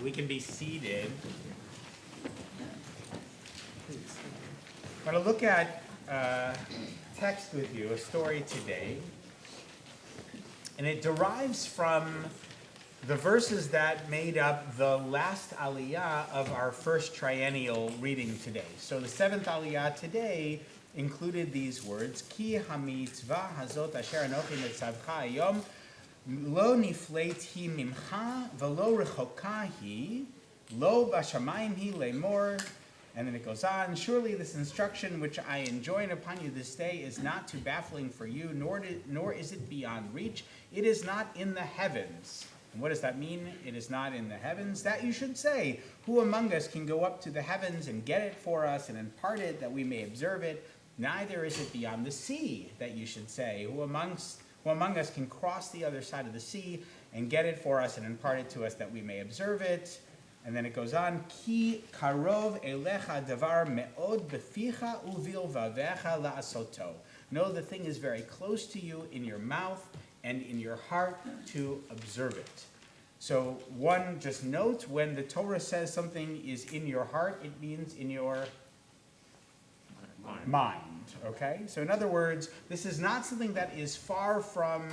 We can be seated. I'm going to look at text with you, a story today. And it derives from the verses that made up the last aliyah of our first triennial reading today. So the seventh aliyah today included these words, Ki hamitzvah hazot asher anochi nitzavcha hayom lo nifleit hi mimcha velo rechoka hi lo bashamayim hi lemor. And then it goes on, surely this instruction which I enjoin upon you this day is not too baffling for you, nor is it beyond reach. It is not in the heavens. And what does that mean? It is not in the heavens. That you should say, who among us can go up to the heavens and get it for us and impart it that we may observe it? Neither is it beyond the sea, that you should say, who among us can cross the other side of the sea and get it for us and impart it to us that we may observe it. And then it goes on, Ki karov elecha davar me'od beficha uvilvavecha la'asoto. Know the thing is very close to you in your mouth and in your heart to observe it. So one just note, when the Torah says something is in your heart, it means in your mind. Okay? So in other words, this is not something that is far from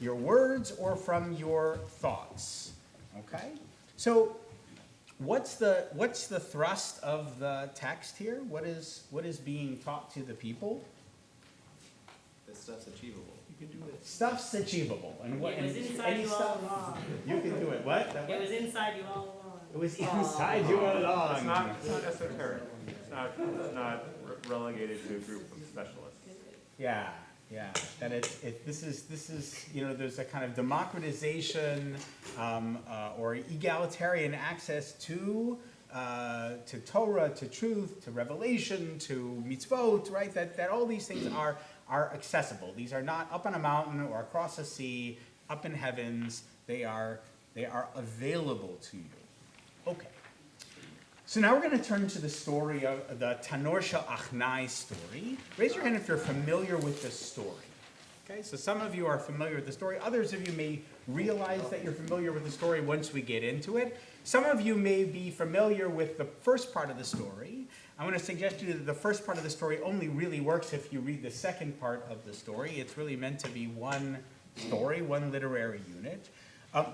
your words or from your thoughts. Okay? So what's the thrust of the text here? What is being taught to the people? This stuff's achievable. You can do it. Stuff's achievable. And what? It was inside you all along. You can do it. What? It was inside you all along. It was inside you all along. It's not esoteric. It's not relegated to a group of specialists. Yeah. That this is there's a kind of democratization or egalitarian access to Torah, to truth, to revelation, to mitzvot, right? That all these things are accessible. These are not up on a mountain or across a sea, up in heavens. They are available to you. Okay. So now we're going to turn to the story of the Tanor Shel Achnai story. Raise your hand if you're familiar with this story. Okay, so some of you are familiar with the story. Others of you may realize that you're familiar with the story once we get into it. Some of you may be familiar with the first part of the story. I want to suggest to you that the first part of the story only really works if you read the second part of the story. It's really meant to be one story, one literary unit.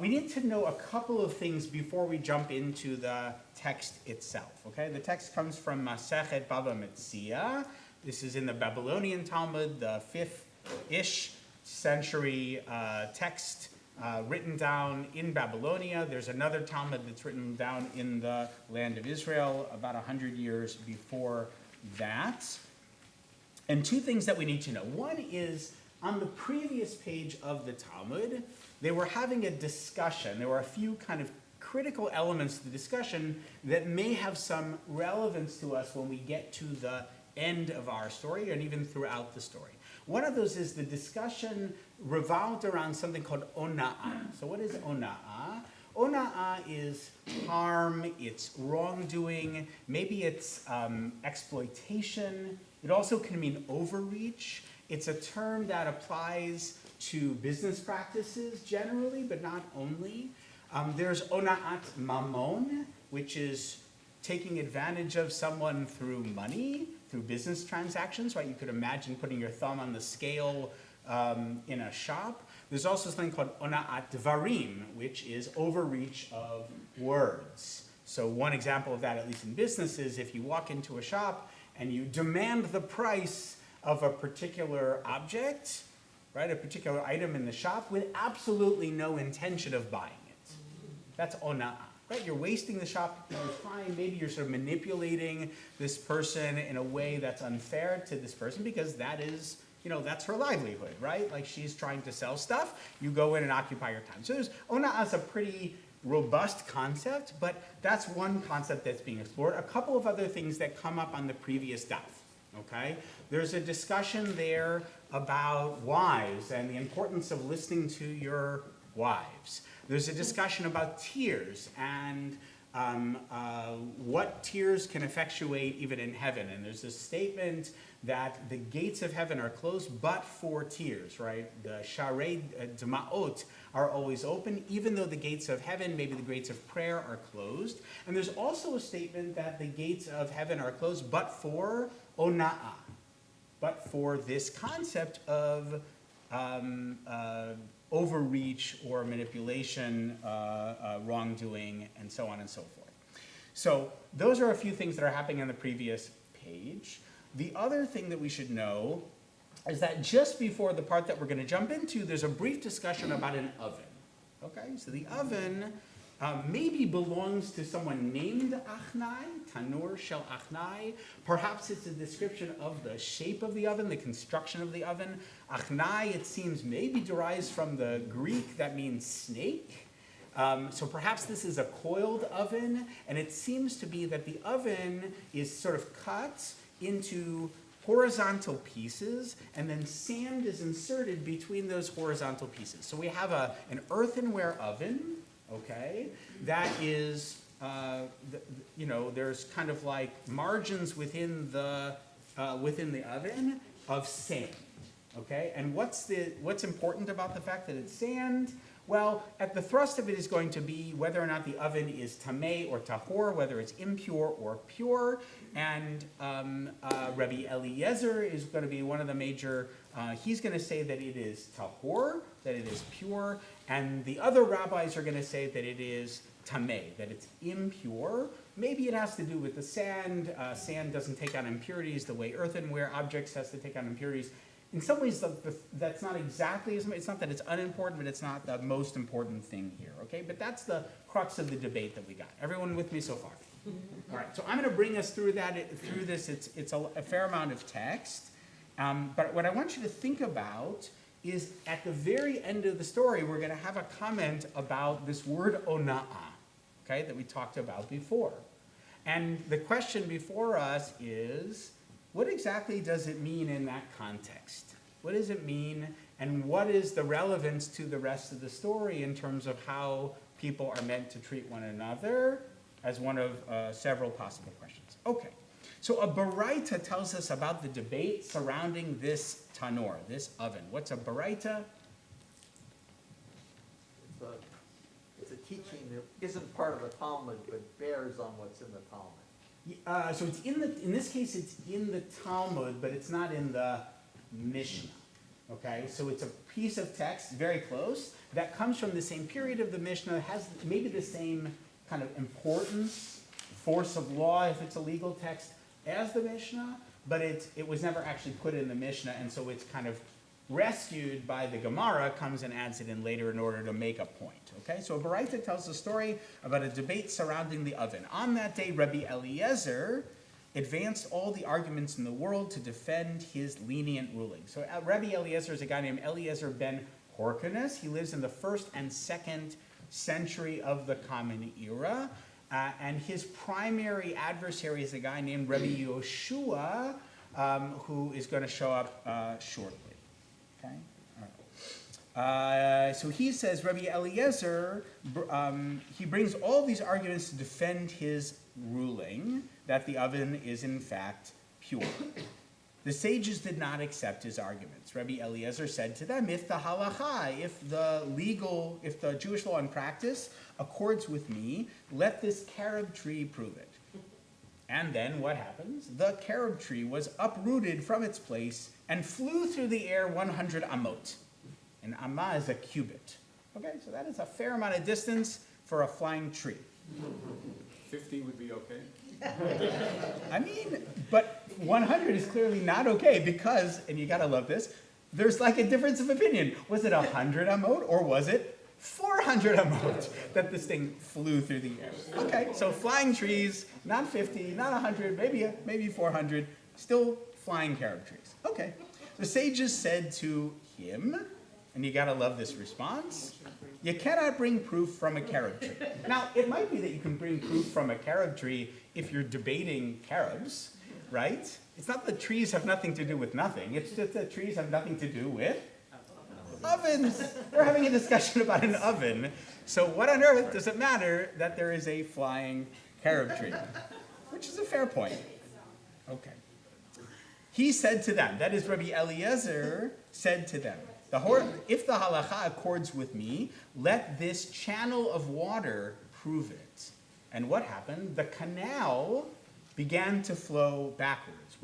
We need to know a couple of things before we jump into the text itself. Okay, the text comes from Masechet Bava Metzia. This is in the Babylonian Talmud, the 5th-ish century text written down in Babylonia. There's another Talmud that's written down in the land of Israel about 100 years before that. And two things that we need to know. One is, on the previous page of the Talmud, they were having a discussion. There were a few kind of critical elements to the discussion that may have some relevance to us when we get to the end of our story and even throughout the story. One of those is the discussion revolved around something called ona'ah. So what is ona'ah? Ona'ah is harm, it's wrongdoing, maybe it's exploitation. It also can mean overreach. It's a term that applies to business practices generally, but not only. There's ona'at mamon, which is taking advantage of someone through money, through business transactions, right? You could imagine putting your thumb on the scale in a shop. There's also something called ona'at dvarim, which is overreach of words. So one example of that, at least in business, is if you walk into a shop and you demand the price of a particular object, right, a particular item in the shop with absolutely no intention of buying it. That's ona'ah, right? You're wasting the shop time. Maybe you're sort of manipulating this person in a way that's unfair to this person because that is, that's her livelihood, right? Like she's trying to sell stuff. You go in and occupy your time. So ona'ah is a pretty robust concept, but that's one concept that's being explored. A couple of other things that come up on the previous daf. Okay, there's a discussion there about wives and the importance of listening to your wives. There's a discussion about tears and what tears can effectuate even in heaven. And there's a statement that the gates of heaven are closed but for tears, right? The Sharei Dma'ot are always open, even though the gates of heaven, maybe the gates of prayer, are closed. And there's also a statement that the gates of heaven are closed but for Ona'ah, but for this concept of overreach or manipulation, wrongdoing, and so on and so forth. So those are a few things that are happening on the previous page. The other thing that we should know is that just before the part that we're going to jump into, there's a brief discussion about an oven. Okay, so the oven maybe belongs to someone named Achnai, Tanur Shel Achnai. Perhaps it's a description of the shape of the oven, the construction of the oven. Achnai, it seems, maybe derives from the Greek that means snake. So perhaps this is a coiled oven, and it seems to be that the oven is sort of cut into horizontal pieces, and then sand is inserted between those horizontal pieces. So we have an earthenware oven, okay, that is, there's kind of like margins within the oven of sand, okay? And what's important about the fact that it's sand? Well, at the thrust of it is going to be whether or not the oven is tameh or tahor, whether it's impure or pure. And Rabbi Eliezer is going to be one of the major, he's going to say that it is tahor, that it is pure. And the other rabbis are going to say that it is tameh, that it's impure. Maybe it has to do with the sand. Sand doesn't take on impurities the way earthenware objects has to take on impurities. In some ways, that's not exactly as much. It's not that it's unimportant, but it's not the most important thing here, okay? But that's the crux of the debate that we got. Everyone with me so far? All right, so I'm going to bring us through this. It's a fair amount of text. But what I want you to think about is at the very end of the story, we're going to have a comment about this word ona'ah, okay, that we talked about before. And the question before us is, what exactly does it mean in that context? What does it mean, and what is the relevance to the rest of the story in terms of how people are meant to treat one another, as one of several possible questions? Okay, so a baraita tells us about the debate surrounding this tanor, this oven. What's a baraita? It's a teaching that isn't part of the Talmud, but bears on what's in the Talmud. So it's in this case, it's in the Talmud, but it's not in the Mishnah. Okay, so it's a piece of text, very close, that comes from the same period of the Mishnah, has maybe the same kind of importance, force of law, if it's a legal text, as the Mishnah, but it was never actually put in the Mishnah, and so it's kind of rescued by the Gemara, comes and adds it in later in order to make a point. Okay, so a baraita tells the story about a debate surrounding the oven. On that day, Rabbi Eliezer advanced all the arguments in the world to defend his lenient ruling. So Rabbi Eliezer is a guy named Eliezer ben Horkanus. He lives in the 1st and 2nd century of the Common Era. And his primary adversary is a guy named Rabbi Yoshua, who is going to show up shortly. Okay? All right. So he says, Rabbi Eliezer, he brings all these arguments to defend his ruling, that the oven is in fact pure. The sages did not accept his arguments. Rabbi Eliezer said to them, if the halacha, if the Jewish law and practice accords with me, let this carob tree prove it. And then what happens? The carob tree was uprooted from its place and flew through the air 100 amot. And amma is a cubit. Okay, so that is a fair amount of distance for a flying tree. 50 would be okay? I mean, but 100 is clearly not okay because, and you gotta love this, there's like a difference of opinion. Was it 100 amot or was it 400 amot that this thing flew through the air? Okay, so flying trees, not 50, not 100, maybe 400, still flying carob trees. Okay, the sages said to him, and you gotta love this response, you cannot bring proof from a carob tree. Now, it might be that you can bring proof from a carob tree if you're debating carobs, right? It's not that trees have nothing to do with nothing. It's just that trees have nothing to do with ovens. We're having a discussion about an oven. So what on earth does it matter that there is a flying carob tree? Which is a fair point. Okay. he said to them, that is Rabbi Eliezer said to them, if the halacha accords with me, let this channel of water prove it. And what happened? The canal began to flow backwards.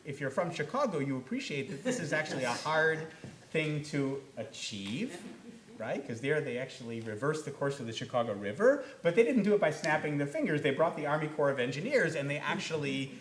If you're from Chicago, you appreciate that this is actually a hard thing to achieve, right? Because there they actually reversed the course of the Chicago River, but they didn't do it by snapping their fingers. They brought the Army Corps of Engineers and they actually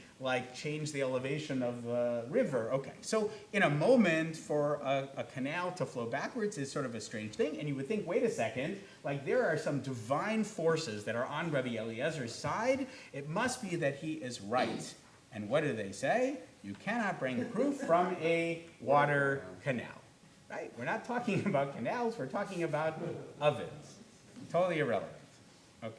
changed the elevation of the river. Okay, so in a moment for a canal to flow backwards is sort of a strange thing, and you would think, wait a second, there are some divine forces that are on Rabbi Eliezer's side. It must be that he is right. And what do they say? You cannot bring proof from a water canal. Right? We're not talking about canals, we're talking about ovens. Totally irrelevant. Okay.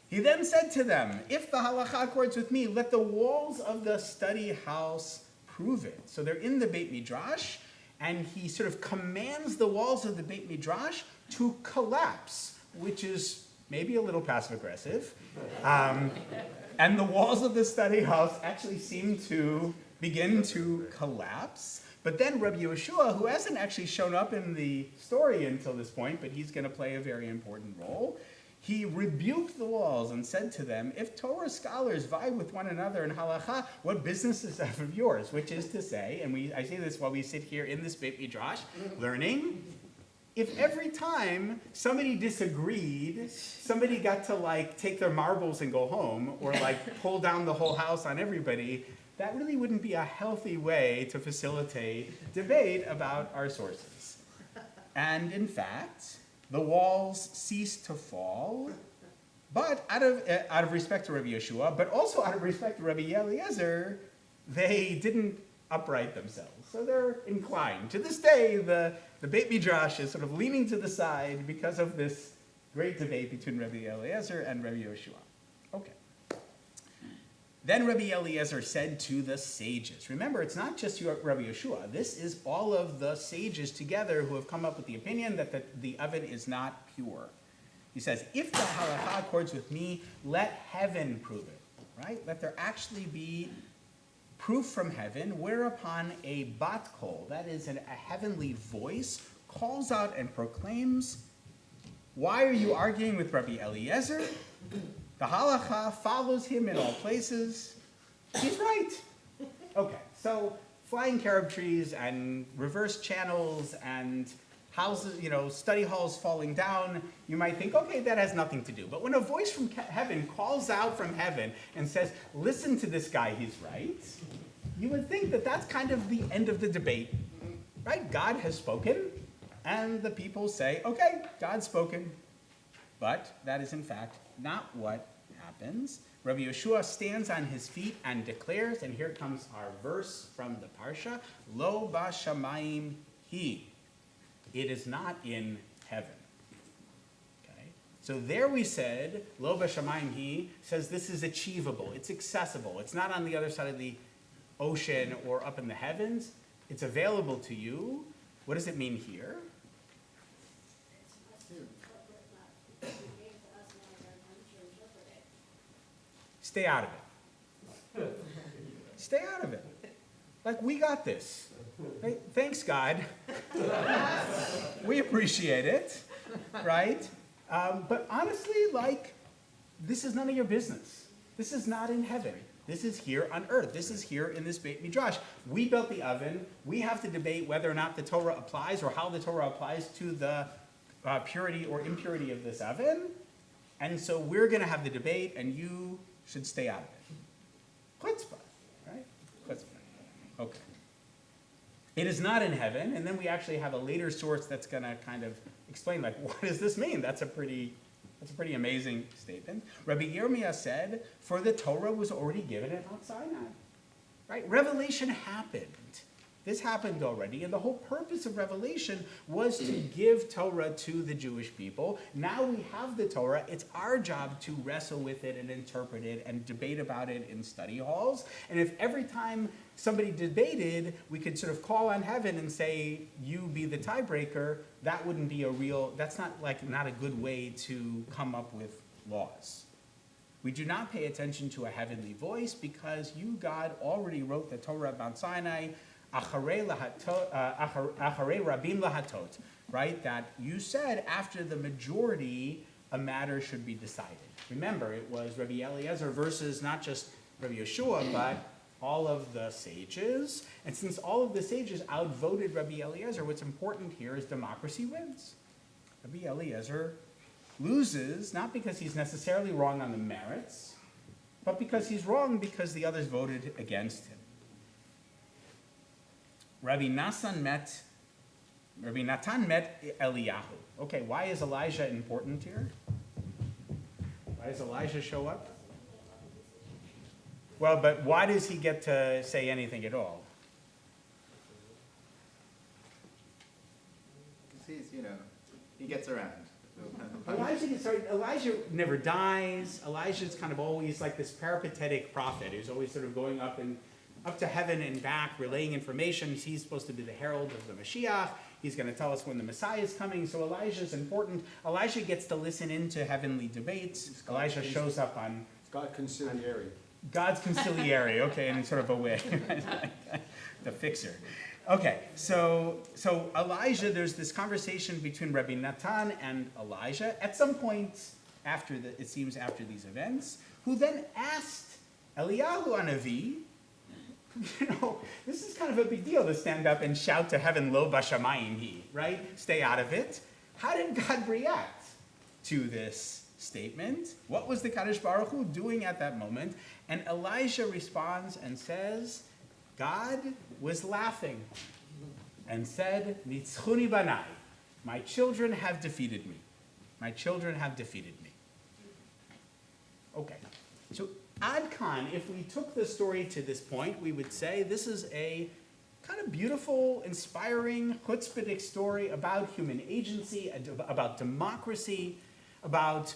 He then said to them, if the halacha accords with me, let the walls of the study house prove it. So they're in the Beit Midrash, and he sort of commands the walls of the Beit Midrash to collapse, which is maybe a little passive-aggressive. And the walls of the study house actually seem to begin to collapse. But then Rabbi Yeshua, who hasn't actually shown up in the story until this point, but he's going to play a very important role, he rebuked the walls and said to them, if Torah scholars vie with one another in halacha, what business is that of yours? Which is to say, and I say this while we sit here in this Beit Midrash, learning, if every time somebody disagreed, somebody got to take their marbles and go home, or pull down the whole house on everybody, that really wouldn't be a healthy way to facilitate debate about our sources. And in fact, the walls ceased to fall, but out of respect to Rabbi Yeshua, but also out of respect to Rabbi Eliezer, they didn't upright themselves. So they're inclined. To this day, the Beit Midrash is sort of leaning to the side because of this great debate between Rabbi Eliezer and Rabbi Yeshua. Okay. Then Rabbi Eliezer said to the sages, remember, it's not just Rabbi Yeshua, this is all of the sages together who have come up with the opinion that the oven is not pure. He says, if the halacha accords with me, let heaven prove it, right? Let there actually be proof from heaven, whereupon a bat kol, that is a heavenly voice, calls out and proclaims, why are you arguing with Rabbi Eliezer? The halacha follows him in all places. He's right. Okay, so flying carob trees and reverse channels and houses, study halls falling down, you might think, okay, that has nothing to do. But when a voice from heaven calls out from heaven and says, listen to this guy, he's right, you would think that that's kind of the end of the debate, right? God has spoken, and the people say, okay, God's spoken. But that is in fact not what happens. Rabbi Yeshua stands on his feet and declares, and here comes our verse from the Parsha, Lo b'shamayim hi. It is not in heaven. Okay? So there we said, Lo b'shamayim hi says this is achievable, it's accessible, it's not on the other side of the ocean or up in the heavens, it's available to you. What does it mean here? Stay out of it. Stay out of it. We got this. Right? Thanks, God. We appreciate it, right? But honestly, this is none of your business. This is not in heaven. This is here on earth. This is here in this Beit Midrash. We built the oven. We have to debate whether or not the Torah applies or how the Torah applies to the purity or impurity of this oven. And so we're going to have the debate, and you should stay out of it. Chutzpah, right? Chutzpah. Okay. It is not in heaven, and then we actually have a later source that's going to kind of explain, what does this mean? That's a pretty amazing statement. Rabbi Yirmiyah said, for the Torah was already given at Mount Sinai. Right? Revelation happened. This happened already, and the whole purpose of Revelation was to give Torah to the Jewish people. Now we have the Torah. It's our job to wrestle with it and interpret it and debate about it in study halls. And if every time somebody debated, we could sort of call on heaven and say, you be the tiebreaker, that wouldn't be that's not a good way to come up with laws. We do not pay attention to a heavenly voice because you, God, already wrote the Torah at Mount Sinai, acharei rabim lahatot, right? That you said after the majority, a matter should be decided. Remember, it was Rabbi Eliezer versus not just Rabbi Yeshua, but all of the sages. And since all of the sages outvoted Rabbi Eliezer, what's important here is democracy wins. Rabbi Eliezer loses, not because he's necessarily wrong on the merits, but because he's wrong because the others voted against him. Rabbi Natan met Eliyahu. Okay, why is Elijah important here? Why does Elijah show up? Well, but why does he get to say anything at all? Because he gets around. Elijah never dies. Elijah's kind of always like this peripatetic prophet who's always sort of going up to heaven and back, relaying information. He's supposed to be the herald of the Mashiach. He's going to tell us when the Messiah is coming. So Elijah's important. Elijah gets to listen into heavenly debates. Elijah shows up on God conciliary. God's conciliary, okay, in sort of a way. The fixer. Okay, so Elijah, there's this conversation between Rabbi Natan and Elijah at some point after after these events, who then asked Eliyahu Hanavi, this is kind of a big deal to stand up and shout to heaven, Lo bashamayim hi, right? Stay out of it. How did God react to this statement? What was the Kadosh Baruch Hu doing at that moment? And Elijah responds and says, God was laughing and said, Nitzchuni banai, my children have defeated me. My children have defeated me. Okay, so Ad Khan, if we took the story to this point, we would say this is a kind of beautiful, inspiring, chutzpahdik story about human agency, about democracy, about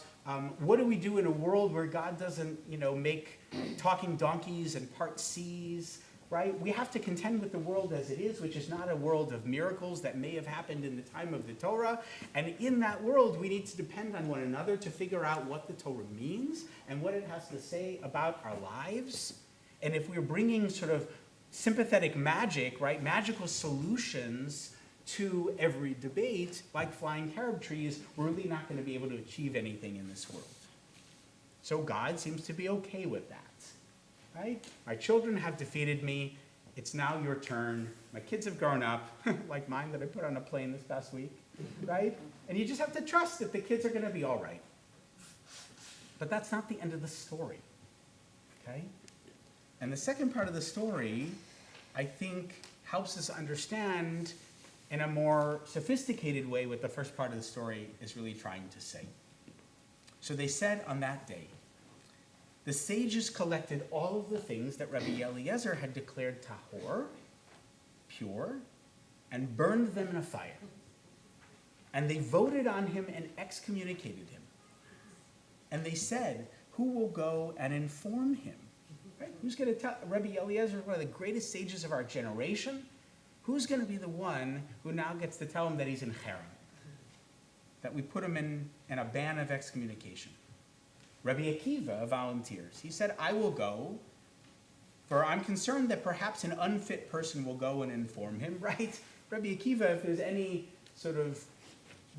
what do we do in a world where God doesn't, make talking donkeys and part seas, right? We have to contend with the world as it is, which is not a world of miracles that may have happened in the time of the Torah. And in that world, we need to depend on one another to figure out what the Torah means and what it has to say about our lives. And if we're bringing sort of sympathetic magic, right, magical solutions to every debate, like flying carob trees, we're really not going to be able to achieve anything in this world. So God seems to be okay with that. Right? My children have defeated me. It's now your turn. My kids have grown up, like mine that I put on a plane this past week, right? And you just have to trust that the kids are going to be all right. But that's not the end of the story, okay? And the second part of the story, I think, helps us understand in a more sophisticated way what the first part of the story is really trying to say. So they said on that day, the sages collected all of the things that Rabbi Eliezer had declared tahor, pure, and burned them in a fire. And they voted on him and excommunicated him. And they said, who will go and inform him? Right? Who's going to tell? Rabbi Eliezer is one of the greatest sages of our generation. Who's going to be the one who now gets to tell him that he's in cherem? That we put him in a ban of excommunication? Rabbi Akiva volunteers. He said, I will go, for I'm concerned that perhaps an unfit person will go and inform him, right? Rabbi Akiva, if there's any sort of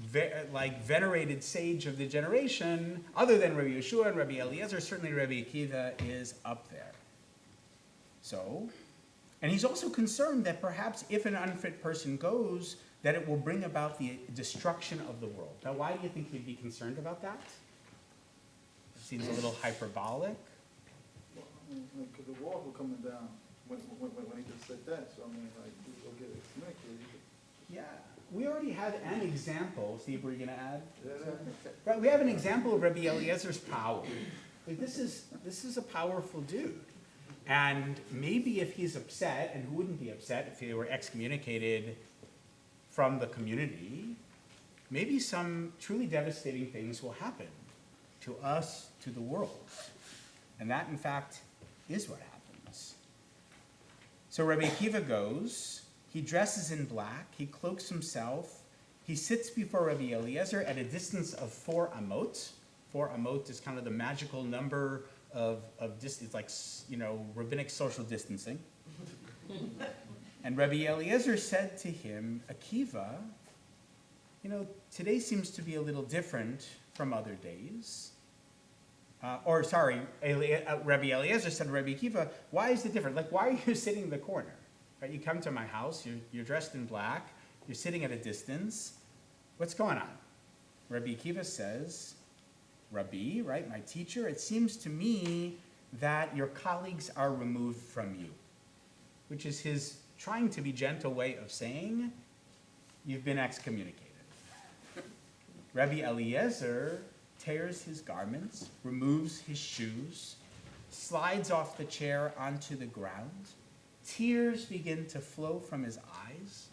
venerated sage of the generation, other than Rabbi Yeshua and Rabbi Eliezer, certainly Rabbi Akiva is up there. So, and he's also concerned that perhaps if an unfit person goes, that it will bring about the destruction of the world. Now, why do you think he'd be concerned about that? Seems a little hyperbolic. Because the walls were coming down when he just said that, so he'll get excommunicated. Yeah, we already have an example. Steve, were you going to add? Yeah. Right, we have an example of Rabbi Eliezer's power. Like, this is a powerful dude. And maybe if he's upset, and who wouldn't be upset if he were excommunicated from the community, maybe some truly devastating things will happen to us, to the world. And that, in fact, is what happens. So Rabbi Akiva goes, he dresses in black, he cloaks himself, he sits before Rabbi Eliezer at a distance of 4 amot. 4 amot is kind of the magical number of it's like, rabbinic social distancing. And Rabbi Eliezer said to him, Akiva, today seems to be a little different from other days. Rabbi Eliezer said to Rabbi Akiva, why is it different? Like, why are you sitting in the corner? Right? You come to my house, you're dressed in black, you're sitting at a distance. What's going on? Rabbi Akiva says, Rabbi, right, my teacher, it seems to me that your colleagues are removed from you, which is his trying to be gentle way of saying, you've been excommunicated. Rabbi Eliezer tears his garments, removes his shoes, slides off the chair onto the ground. Tears begin to flow from his eyes,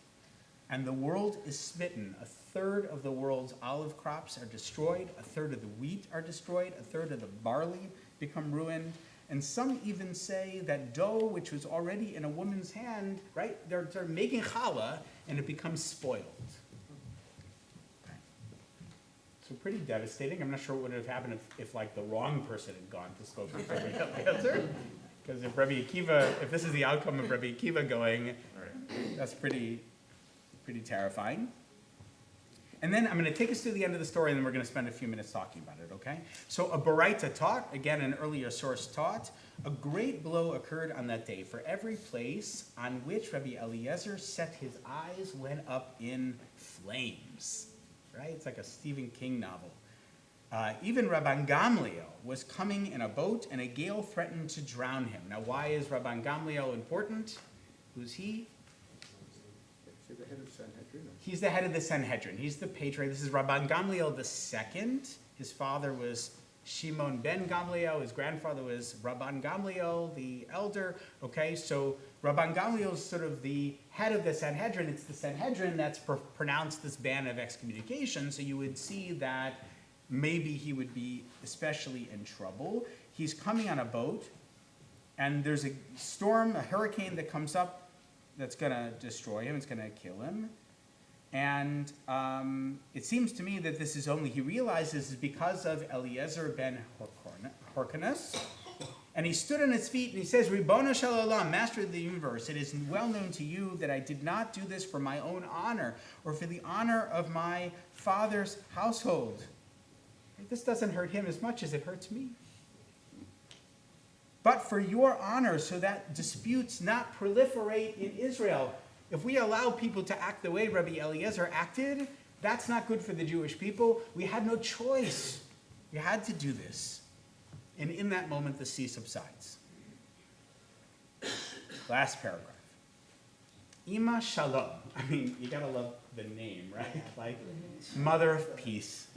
and the world is smitten. 1/3 of the world's olive crops are destroyed, 1/3 of the wheat are destroyed, 1/3 of the barley become ruined, and some even say that dough, which was already in a woman's hand, right, they're making challah, and it becomes spoiled. So pretty devastating. I'm not sure what would have happened if like the wrong person had gone to spoke with Rabbi Eliezer. Because if this is the outcome of Rabbi Akiva going, that's pretty terrifying. And then I'm going to take us to the end of the story, and then we're going to spend a few minutes talking about it, okay? So a Baraita taught, again an earlier source taught, a great blow occurred on that day. For every place on which Rabbi Eliezer set his eyes went up in flames. Right? It's like a Stephen King novel. Even Rabban Gamliel was coming in a boat, and a gale threatened to drown him. Now, why is Rabban Gamliel important? Who's he? He's the head of Sanhedrin. He's the head of the Sanhedrin. He's the patriarch. This is Rabban Gamliel II. His father was Shimon ben Gamliel. His grandfather was Rabban Gamliel, the elder. Okay, so Rabban Gamliel is sort of the head of the Sanhedrin. It's the Sanhedrin that's pronounced this ban of excommunication. So you would see that maybe he would be especially in trouble. He's coming on a boat, and there's a storm, a hurricane that comes up that's going to destroy him. It's going to kill him. And it seems to me that this is only, he realizes, is because of Eliezer ben Hyrcanus. And he stood on his feet and he says, Ribono shel olam, Master of the universe, it is well known to you that I did not do this for my own honor or for the honor of my father's household. This doesn't hurt him as much as it hurts me. But for your honor, so that disputes not proliferate in Israel. If we allow people to act the way Rabbi Eliezer acted, that's not good for the Jewish people. We had no choice. We had to do this. And in that moment, the sea subsides. Last paragraph. Ima Shalom. I mean, you gotta love the name, right? Like, mother of peace.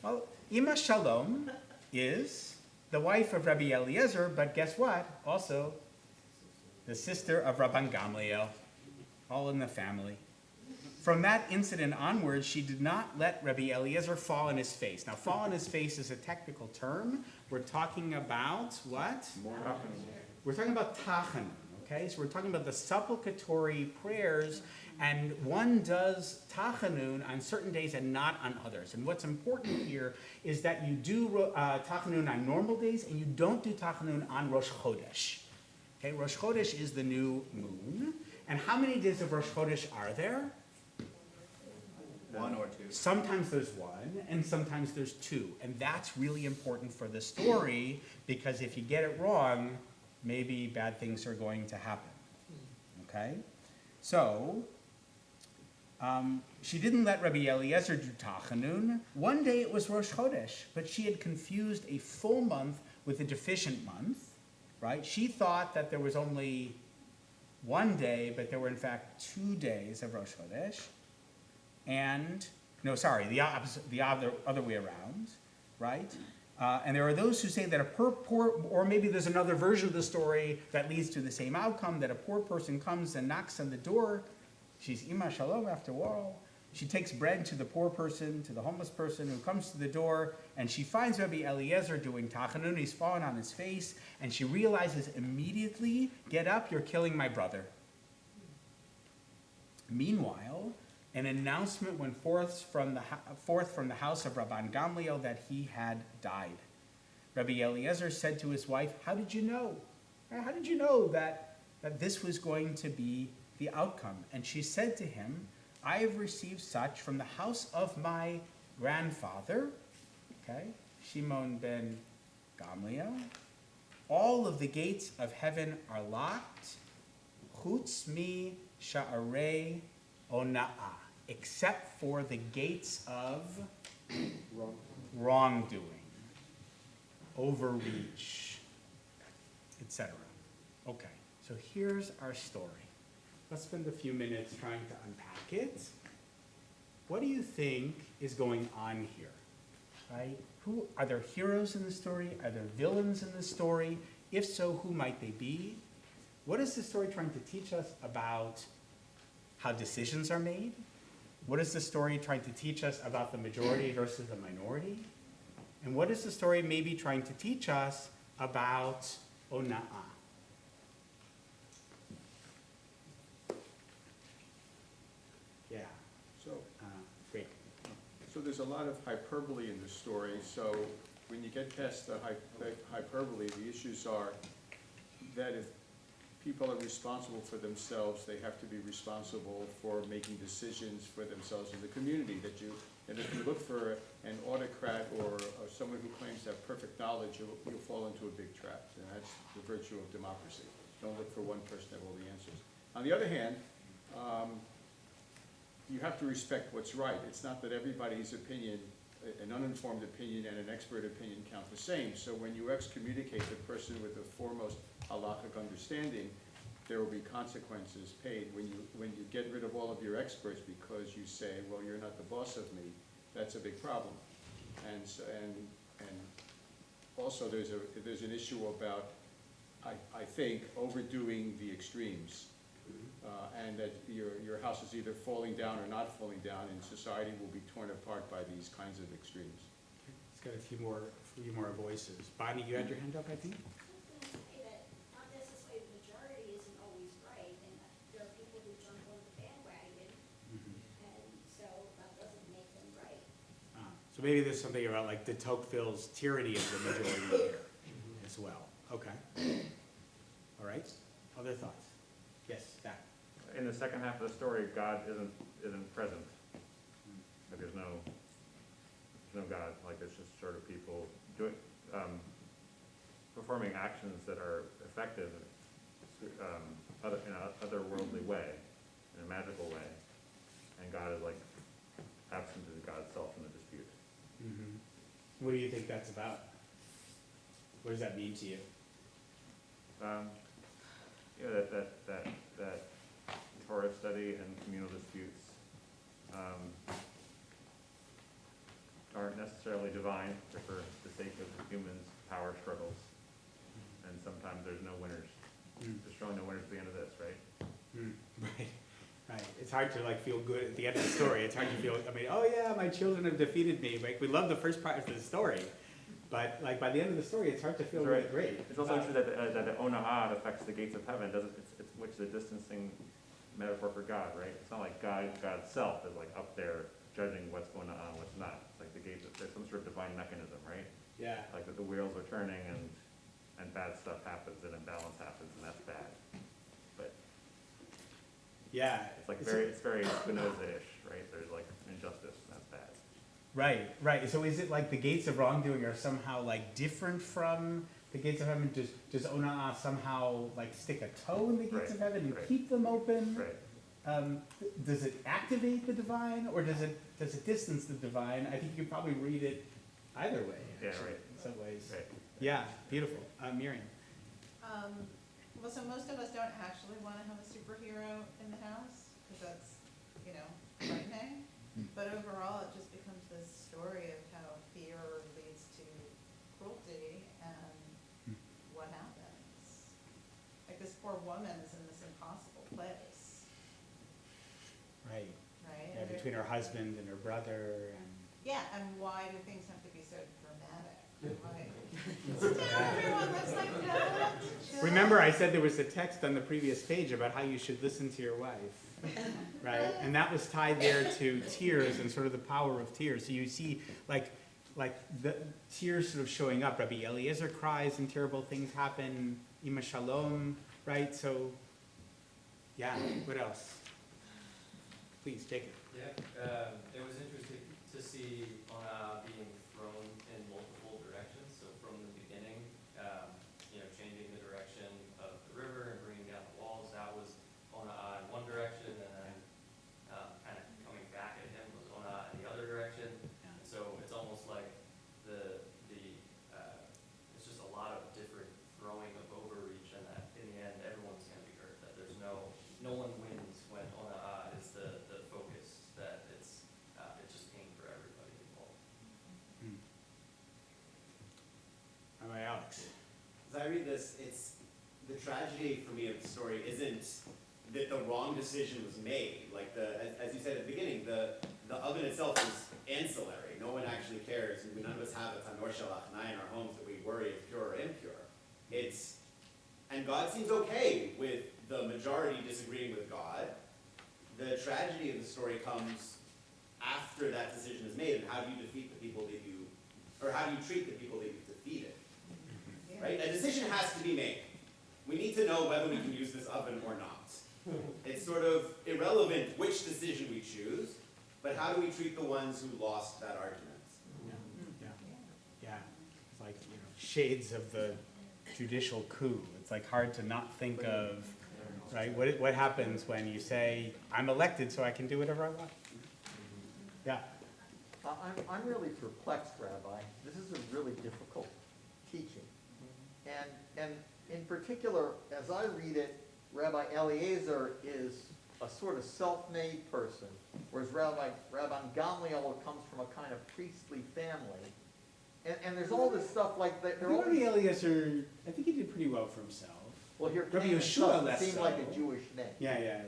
Well, Ima Shalom is the wife of Rabbi Eliezer, but guess what? Also, the sister of Rabban Gamliel, all in the family. From that incident onwards, she did not let Rabbi Eliezer fall on his face. Now, fall on his face is a technical term. We're talking about what? We're talking about tachanun, okay? So we're talking about the supplicatory prayers, and one does tachanun on certain days and not on others. And what's important here is that you do tachanun on normal days, and you don't do tachanun on Rosh Chodesh. Okay, Rosh Chodesh is the new moon. And how many days of Rosh Chodesh are there? 1 or 2. Sometimes there's 1, and sometimes there's 2. And that's really important for the story, because if you get it wrong, maybe bad things are going to happen. Okay? So, she didn't let Rabbi Eliezer do tachanun. One day it was Rosh Chodesh, but she had confused a full month with a deficient month. Right? She thought that there was only 1 day, but there were in fact 2 days of Rosh Chodesh. And, the other way around, right? And there are those who say that a poor, or maybe there's another version of the story that leads to the same outcome, that a poor person comes and knocks on the door. She's Ima Shalom after all. She takes bread to the poor person, to the homeless person who comes to the door, and she finds Rabbi Eliezer doing tachanun. He's fallen on his face, and she realizes immediately, get up, you're killing my brother. Meanwhile, an announcement went forth from the house of Rabban Gamliel that he had died. Rabbi Eliezer said to his wife, "How did you know? How did you know that this was going to be the outcome?" And she said to him, "I have received such from the house of my grandfather," okay, Shimon ben Gamliel. "All of the gates of heaven are locked, chutz mi sha'arei ona'ah, except for the gates of wrongdoing, overreach, etc." Okay, so here's our story. Let's spend a few minutes trying to unpack it. What do you think is going on here, right? Are there heroes in the story? Are there villains in the story? If so, who might they be? What is the story trying to teach us about how decisions are made? What is the story trying to teach us about the majority versus the minority? And what is the story maybe trying to teach us about ona'ah? Yeah, So, great. so there's a lot of hyperbole in the story, so when you get past the hyperbole, the issues are that if people are responsible for themselves, they have to be responsible for making decisions for themselves in the community. And if you look for an autocrat or someone who claims to have perfect knowledge, you'll fall into a big trap. And that's the virtue of democracy. Don't look for one person to have all the answers. On the other hand, you have to respect what's right. It's not that everybody's opinion, an uninformed opinion and an expert opinion count the same. So when you excommunicate the person with the foremost halachic understanding, there will be consequences paid. When you get rid of all of your experts because you say, well, you're not the boss of me, that's a big problem. And also there's an issue about, I think, overdoing the extremes. And that your house is either falling down or not falling down, and society will be torn apart by these kinds of extremes. Let's get a few more voices. Bonnie, you had your hand up, I think? Say that not necessarily the majority isn't always right, and there are people who jump on the bandwagon, and so that doesn't make them right. So maybe there's something about like de Tocqueville's tyranny of the majority here as well. Okay. All right. Other thoughts? Yes, Zach. In the second half of the story, God isn't present. Like there's no God. Like it's just sort of people doing, performing actions that are effective, in an otherworldly way, in a magical way, and God is like absent as God's self in the dispute. What do you think that's about? What does that mean to you? That Torah study and communal disputes aren't necessarily divine. They're for the sake of humans' power struggles, and sometimes there's no winners. There's really no winners at the end of this, right? Right. It's hard to like feel good at the end of the story. It's hard to feel, I mean, oh yeah, my children have defeated me. Like we love the first part of the story, but like by the end of the story, it's hard to feel really great. It's also true that the ona'ah affects the gates of heaven. Which is a distancing metaphor for God, right? It's not like God's self is like up there judging what's going on and what's not. It's like the gates, there's some sort of divine mechanism, right? Yeah. Like that the wheels are turning and bad stuff happens and imbalance happens and that's bad. But yeah, it's like it's very Spinoza-ish, right? There's like injustice and that's bad. Right. So is it like the gates of wrongdoing are somehow like different from the gates of heaven? Does ona'ah somehow like stick a toe in the gates of heaven and keep them open? Right. Does it activate the divine, or does it distance the divine? I think you could probably read it either way. Yeah, actually, right. In some ways. Right. Yeah, beautiful. Miriam. Well, so most of us don't actually want to have a superhero in the house, because that's, frightening. But overall, it just becomes this story of how fear leads to cruelty and what happens. Like this poor woman is in this impossible place, Right. right? Yeah, between her husband and her brother and. Yeah, and why do things have to be so dramatic? Why? Everyone looks like that. Remember, I said there was a text on the previous page about how you should listen to your wife, right? And that was tied there to tears and sort of the power of tears. So you see, like the tears sort of showing up. Rabbi Eliezer cries and terrible things happen. Ima Shalom, right? So, yeah. What else? Please, Jacob. Yeah, it was interesting to see being thrown in multiple directions. So from the beginning, changing the direction of the river and bringing down the walls, that was Onah in one direction, and then kind of coming back at him was Onah in the other direction. And so it's almost like it's just a lot of different throwing of overreach, and that in the end everyone's going to be hurt. That there's no one wins when Onah is the focus. That it's just pain for everybody involved. All right, Alex. As I read this, it's the tragedy for me of the story isn't that the wrong decision was made. Like as you said at the beginning, the oven itself is ancillary. No one actually cares. None of us have a tanor shalachnai in our homes that we worry if pure or impure. And God seems okay with the majority disagreeing with God. The tragedy of the story comes after that decision is made, and how do you defeat the people that you, or how do you treat the people that you've defeated? Right? A decision has to be made. We need to know whether we can use this oven or not. It's sort of irrelevant which decision we choose, but how do we treat the ones who lost that argument? Yeah. It's like, shades of the judicial coup. It's like hard to not think of, right? What happens when you say, I'm elected so I can do whatever I want? Yeah. I'm really perplexed, Rabbi. This is a really difficult teaching. And in particular, as I read it, Rabbi Eliezer is a sort of self-made person, whereas Rabbi Gamliel comes from a kind of priestly family. And there's all this stuff like that. Rabbi Eliezer, I think he did pretty well for himself. Well, here Rabbi Canaan Yeshua doesn't less seem so. like a Jewish name. Yeah.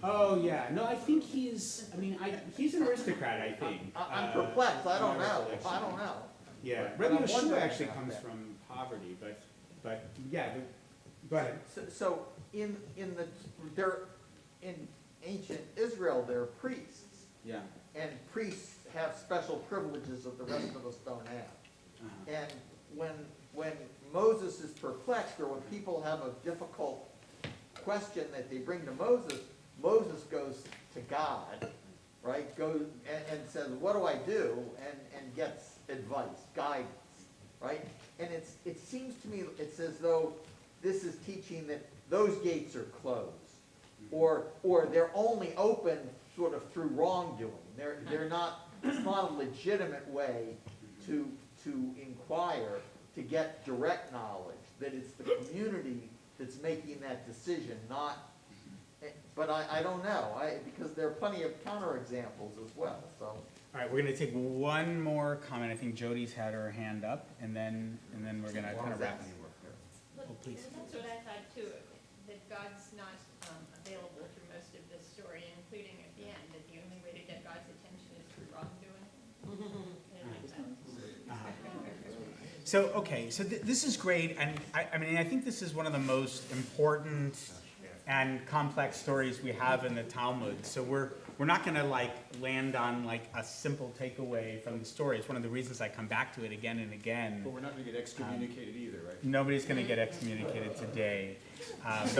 Oh, yeah. No, I think he's an aristocrat, I think. I'm perplexed. I don't my know. recollection. I don't know. Yeah, But Rabbi I'm Yeshua wondering actually about comes that. from poverty, but yeah, go ahead. So in ancient Israel, there are priests, Yeah. and priests have special privileges that the rest of us don't have. Uh-huh. And when Moses is perplexed, or when people have a difficult question that they bring to Moses, Moses goes to God, right? Goes and says, "What do I do?" and gets advice, guidance, right? And it seems to me it's as though this is teaching that those gates are closed, or they're only open sort of through wrongdoing. They're not. It's not a legitimate way to inquire, to get direct knowledge. That it's the community that's making that decision, not. But I don't know, because there are plenty of counterexamples as well. So. All right, we're gonna take one more comment. I think Jody's had her hand up, and then we're gonna kind of wrap. Look, Oh, please. that's what I thought too, that God's not available through most of this story, including at the end, that the only way to get God's attention is through wrongdoing. I like that. So this is great, and I think this is one of the most important and complex stories we have in the Talmud. So we're not going to land on a simple takeaway from the story. It's one of the reasons I come back to it again and again. But we're not going to get excommunicated either, right? Nobody's going to get excommunicated today. Wait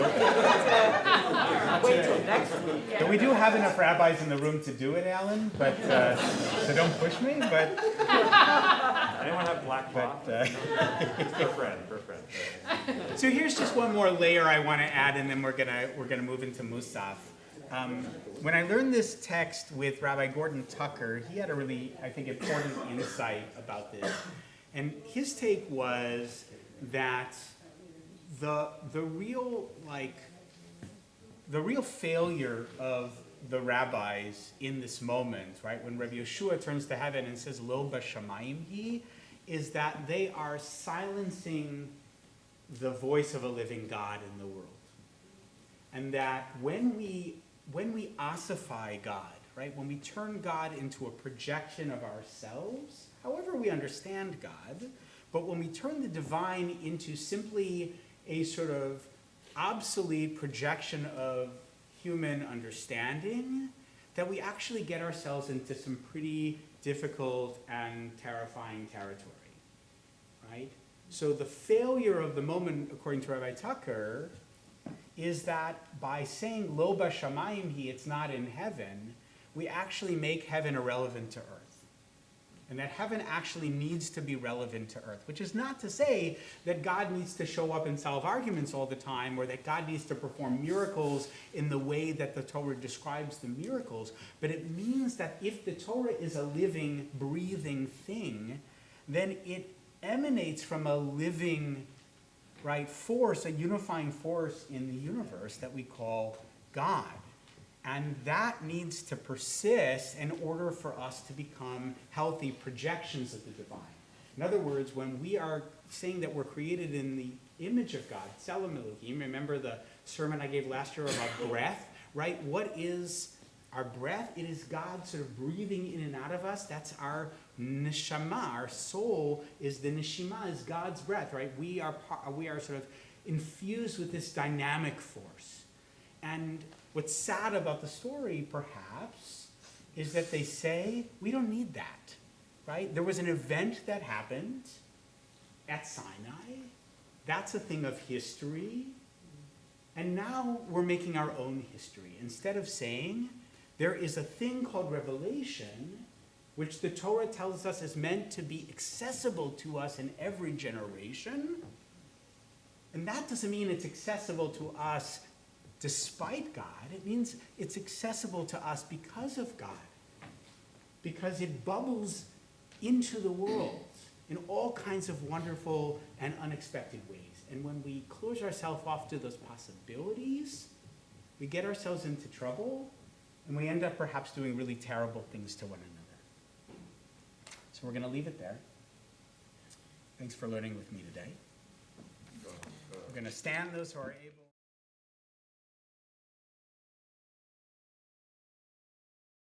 till next week. But we do have enough rabbis in the room to do it, Alan. But so don't push me. But Anyone have black cloth? For a friend. So here's just one more layer I want to add, and then we're gonna move into Musaf. When I learned this text with Rabbi Gordon Tucker, he had a really, I think, important insight about this. And his take was that the real failure of the rabbis in this moment, right, when Rabbi Yeshua turns to heaven and says, Lo b'shamayim hi, is that they are silencing the voice of a living God in the world. And that when we ossify God, right, when we turn God into a projection of ourselves, however we understand God, But when we turn the divine into simply a sort of obsolete projection of human understanding, that we actually get ourselves into some pretty difficult and terrifying territory, right? So the failure of the moment, according to Rabbi Tucker, is that by saying lo b'shamayim hi, it's not in heaven, we actually make heaven irrelevant to earth. And that heaven actually needs to be relevant to earth, which is not to say that God needs to show up and solve arguments all the time, or that God needs to perform miracles in the way that the Torah describes the miracles. But it means that if the Torah is a living, breathing thing, then it emanates from a living, right, force, a unifying force in the universe that we call God. And that needs to persist in order for us to become healthy projections of the divine. In other words, when we are saying that we're created in the image of God, Tselem Elohim, remember the sermon I gave last year about breath, right? What is our breath? It is God sort of breathing in and out of us. That's our neshama. Our soul is the neshima, is God's breath, right? We are sort of infused with this dynamic force. And what's sad about the story, perhaps, is that they say, we don't need that, right? There was an event that happened at Sinai. That's a thing of history. And now we're making our own history. Instead of saying, there is a thing called revelation, which the Torah tells us is meant to be accessible to us in every generation. And that doesn't mean it's accessible to us despite God. It means it's accessible to us because of God. Because it bubbles into the world in all kinds of wonderful and unexpected ways. And when we close ourselves off to those possibilities, we get ourselves into trouble, and we end up perhaps doing really terrible things to one another. So we're going to leave it there. Thanks for learning with me today. We're going to stand those who are able.